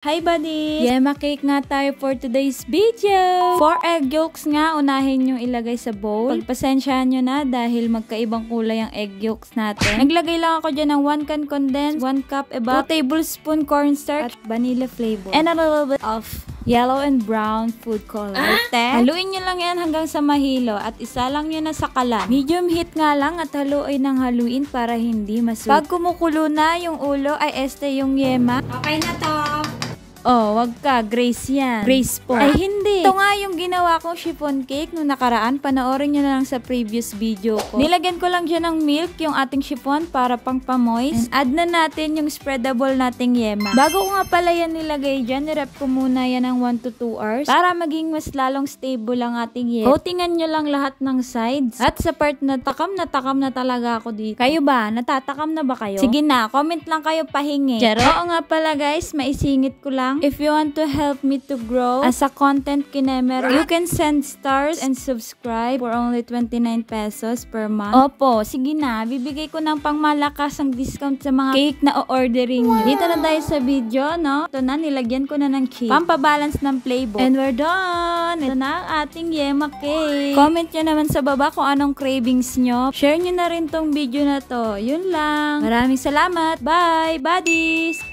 Hi buddy! Yema cake nga tayo for today's video! 4 egg yolks nga, unahin nyo ilagay sa bowl. Pagpasensyahan nyo na dahil magkaibang kulay ang egg yolks natin. Naglagay lang ako dyan ng 1 can condensed, 1 cup ebap, 2 tablespoon cornstarch, at vanilla flavor. And a little bit of yellow and brown food color. Haluin nyo lang yan hanggang sa mahilo at isa lang nyo na sa kalan. Medium heat nga lang at haluin ng haluin para hindi masunog. Pag kumukulo na yung ulo ay yung yema. Okay na to. Oh, wag ka. Grace yan. Grace po. Ay, hindi. Ito nga yung ginawa kong chiffon cake nung nakaraan. Panoorin nyo na lang sa previous video ko. Nilagyan ko lang dyan ng milk yung ating chiffon para pang pamoist. And add na natin yung spreadable nating yema. Bago ko nga pala yan nilagay dyan, nirep ko muna yan ng 1 to 2 hours para maging mas lalong stable ang ating yema. Coatingan nyo lang lahat ng sides. At sa part na takam na talaga ako dito. Kayo ba? Natatakam na ba kayo? Sige na, comment lang kayo pahingi. Oo nga pala guys, maisingit ko lang. If you want to help me to grow as a content kinemer, you can send stars and subscribe for only 29 pesos per month. Opo, sige na. Bibigay ko ng pangmalakas ang discount sa mga cake na o-orderin nyo. Dito na tayo sa video, no? Ito na, nilagyan ko na ng cheese. Pampabalance ng flavor. And we're done! Ito na ang ating yema cake. Comment nyo naman sa baba kung anong cravings nyo. Share nyo na rin tong video na to. Yun lang. Maraming salamat. Bye, buddies!